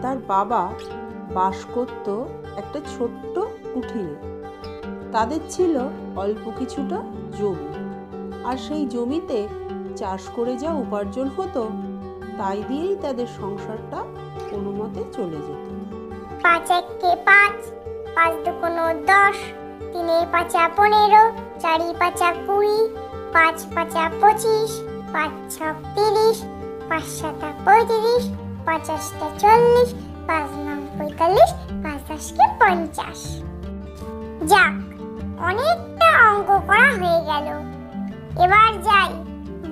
তার বাবা বাস করত একটা ছোট্ট কুঠিরে। তাদের ছিল অল্প কিছুটা জমি, আর সেই জমিতে চাষ করে যা উপার্জন হতো তাই দিয়েই তাদের সংসারটা কোনো মতে চলে যেত। 5 একে 5, 5 দুগুণে 10, 3 এর 5 15, 4 এর 5 20, 5 5 25, 5 6 30, 5 7 35, 5 8 40, 5 9 45, 5 10 50। যাক, অনেকটা অঙ্ক করা হয়ে গেল। এবার যাই,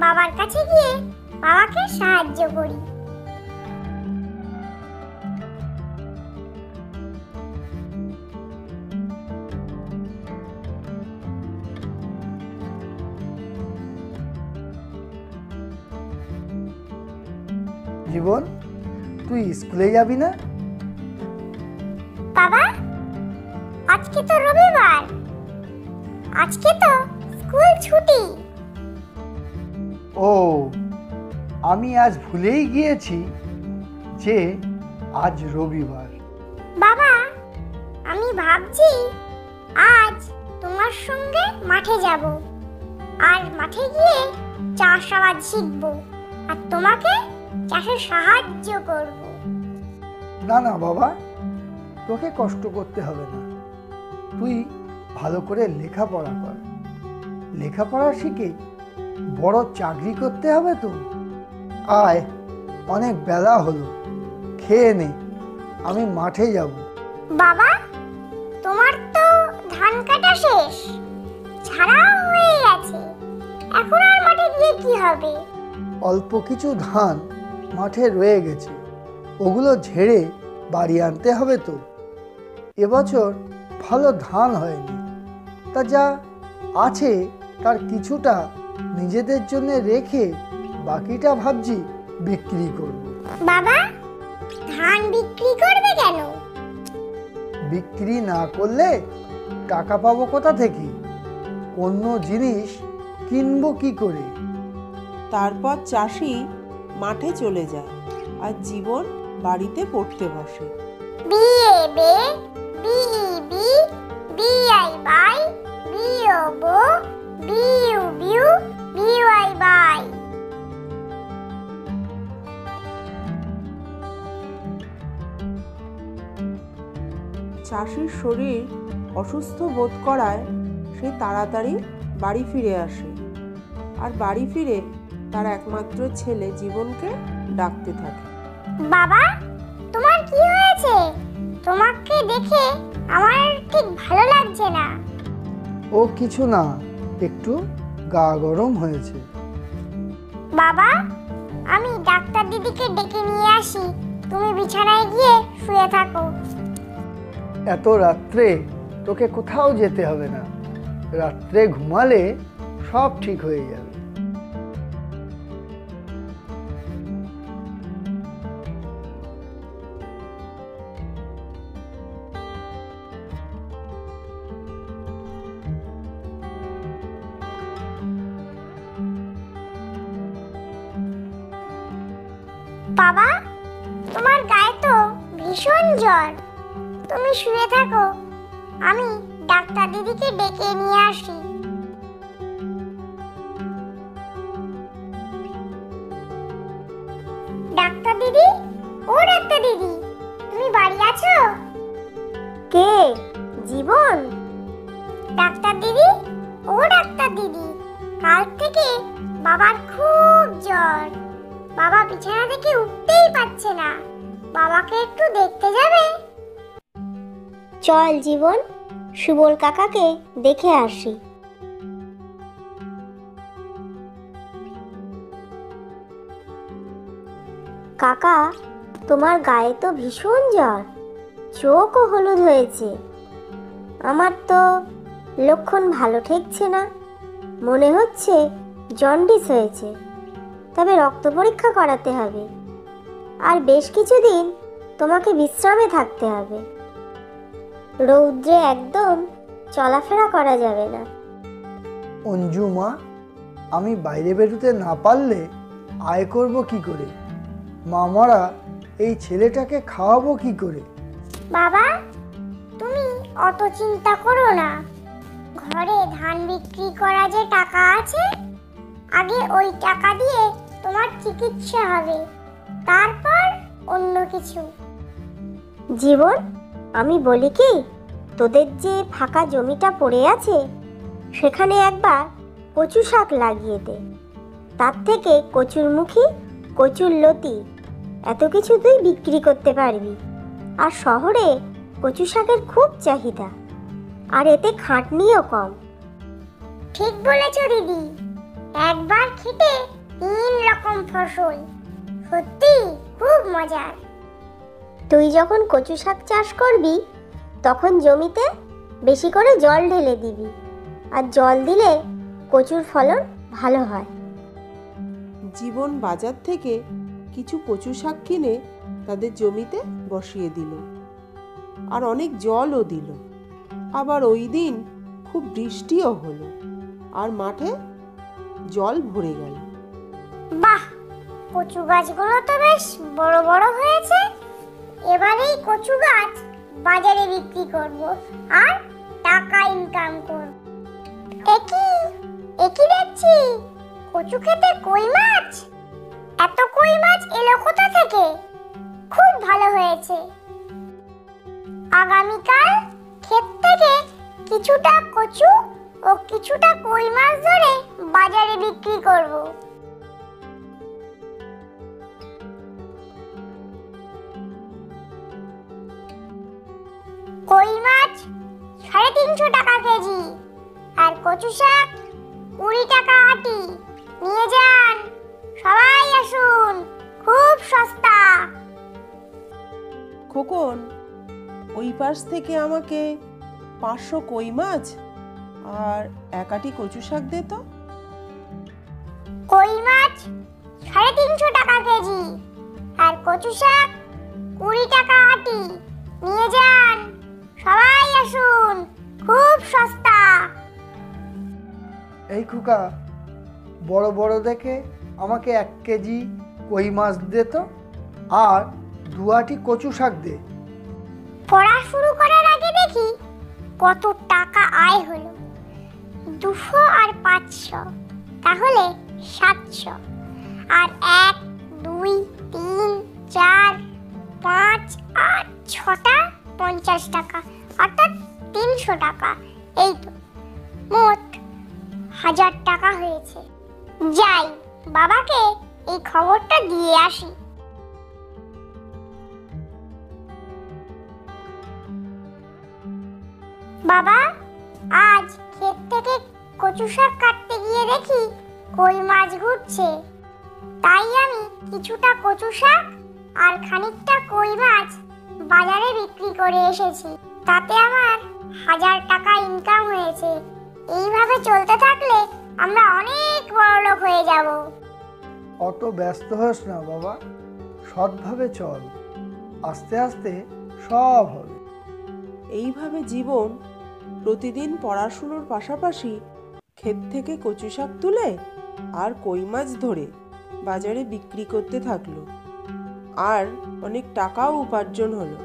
বাবার কাছে গিয়ে বাবাকে সাহায্য করি। জীবন, তুই স্কুলে যাবি না? বাবা, আজকে তো রবিবার, আজকে তো স্কুল ছুটি। ও, আমি আজ ভুলেই গিয়েছি যে আজ রবিবার। বাবা, আমি ভাবছি আজ তোমার সঙ্গে মাঠে যাব, আর মাঠে গিয়ে চাষাবাদ শিখবো, আর তোমাকে চাষে সাহায্য করব। না না বাবা, তোকে কষ্ট করতে হবে না। তুই ভালো করে লেখাপড়া কর। লেখাপড়া শিখে বড় চাকরি করতে হবে তো। আয়, অনেক বেলা হলো, খেয়ে নে, আমি মাঠে যাব। বাবা, তোমার তো ধান কাটা শেষ, ছাড়াও হয়ে গেছে, এখন আর মাঠে গিয়ে কি হবে? অল্প কিছু ধান মাঠে রয়ে গেছে, ওগুলো ঝেড়ে বাড়ি আনতে হবে তো। এবছর ভালো ধান হয়নি, তা যা আছে তার কিছুটা নিজেদের জন্য রেখে বাকিটা ভাবছি বিক্রি করব। বাবা, ধান বিক্রি করবে কেন? বিক্রি না করলে টাকা পাবো কোথা থেকে? অন্য জিনিস কিনবো কি করে? তারপর চাষি মাঠে চলে যায়, আর জীবন বাড়িতে পড়তে বসে। বিএ বে, বিই বি, বিআই বাই, বিও বো, বিউ বিউ, বিওয়াই বাই। চাষির শরীর অসুস্থ বোধ করায় সে তাড়াতাড়ি বাড়ি ফিরে আসে, আর বাড়ি ফিরে তার একমাত্র ছেলে জীবনকে ডাকতে থাকে। বাবা, তোমার কি হয়েছে? তোমাকে দেখে আমার ঠিক ভালো লাগছে না। ও কিছু না, একটু গা গরম হয়েছে। বাবা, আমি ডাক্তার দিদিকে ডেকে নিয়ে আসি, তুমি বিছানায় গিয়ে শুয়ে থাকো। এত রাত্রে তোকে কোথাও যেতে হবে না, রাত্রে ঘুমালে সব ঠিক হয়ে যাবে। বাবা, তোমার গায়ে তো ভীষণ জ্বর, তুমি শুয়ে থাকো, আমি ডাক্তার দিদিকে ডেকে নিয়ে আসি। ডাক্তার দিদি, ও ডাক্তার দিদি, তুমি বাড়ি আছো? কে? জীবন? ডাক্তার দিদি, ও ডাক্তার দিদি, কাল থেকে বাবার খুব জ্বর, বাবা বিছানা থেকে উঠতেই পারছে না, বাবাকে একটু দেখতে যাবে? চল জীবন, সুবল কাকাকে দেখে আসি। কাকা, তোমার গায়ে তো ভীষণ জ্বর, চোখও হলুদ হয়েছে। আমার তো লক্ষণ ভালো ঠেকছে না, মনে হচ্ছে জন্ডিস হয়েছে। তবে রক্ত পরীক্ষা করাতে হবে, আর বেশ কিছুদিন তোমাকে বিশ্রামে থাকতে হবে। রৌদ্রে একদম চলাফেরা করা যাবে না। অঞ্জু মা, আমি বাইরে বেরোতে না পারলে আয় করব কি করে? মামারা এই ছেলেটাকে খাওয়াবো কি করে? বাবা, তুমি অত চিন্তা করো না। ঘরে ধান বিক্রি করা যে টাকা আছে, আগে ওই টাকা দিয়ে তোমার চিকিৎসা হবে, তারপর অন্য কিছু। জীবন, আমি বলি কি, তোদের যে ফাঁকা জমিটা পড়ে আছে সেখানে একবার কচু শাক লাগিয়ে দে। তার থেকে কচুর মুখী, কচুর লতি এত কিছু তুই বিক্রি করতে পারবি। আর শহরে কচু শাকের খুব চাহিদা, আর এতে খাটনিও কম। ঠিক বলেছ দিদি, একবার খেতে 3 রকম ফসল, সত্যি খুব মজার। তুই যখন কচু শাক চাষ করবি তখন জমিতে বেশি করে জল ঢেলে দিবি, আর জল দিলে কচুর ফলন ভালো হয়। জীবন বাজার থেকে কিছু কচু শাক কিনে তাদের জমিতে বসিয়ে দিল, আর অনেক জলও দিল। আবার ওই দিন খুব বৃষ্টিও হলো, আর মাঠে জল ভরে গেল। বাহ, কচু গাছগুলো তো বেশ বড় বড় হয়েছে। এবার এই কচু গাছ বাজারে বিক্রি করব আর টাকা ইনকাম করব। একই দেখছি, কচু খেতে কই মাছ। এত কই মাছ এলো কোথা থেকে? খুব ভালো হয়েছে। আগামীকাল ক্ষেত থেকে কিছুটা কচু ও কিছুটা কই মাছ ধরে বাজারে বিক্রি করব। কই মাছ 350 টাকা কেজি, আর কচু শাক 20 টাকা আটি। নিয়ে যান, সবাই আসুন, খুব সস্তা। খোকন, ওই পাশ থেকে আমাকে 500 কই মাছ আর 1 আটি কচু শাক দে তো। কই মাছ 350 টাকা কেজি, আর কচু শাক 20 টাকা আটি। নিয়ে যান, সবাই আসুন, খুব সস্তা। এই খোকা, বড় বড় দেখে আমাকে 1 কেজি কই মাছ দে তো, আর 2 আটি কচু শাক দে। পড়া শুরু করার আগে দেখি কত টাকা আয় হলো। 200 আর 500, তাহলে 700। আর 1, 2, 3, 4, 5 আর 6টা 50 টাকা, অর্থাৎ 300 টাকা। এই তো মোট 1000 টাকা হয়েছে। যাই, বাবাকে এই খবরটা দিয়ে আসি। বাবা, আজ ক্ষেত থেকে কচু শাক কাটতে গিয়ে দেখি কই মাছ ঘুরছে। তাই আমি কিছুটা কচু শাক আর খানিকটা কই মাছ বাজারে বিক্রি করে এসেছি। তাতে আমার 1000 টাকা ইনকাম হয়েছে। এইভাবে চলতে থাকলে আমরা অনেক বড়লোক হয়ে যাব। অত ব্যস্ত হোস না বাবা, সৎভাবে চল, আস্তে আস্তে সব হবে। এইভাবে জীবন প্রতিদিন পড়াশুনোর পাশাপাশি ক্ষেত থেকে কচু শাক তুলে আর কই মাছ ধরে বাজারে বিক্রি করতে থাকলো, আর অনেক টাকাও উপার্জন হলো।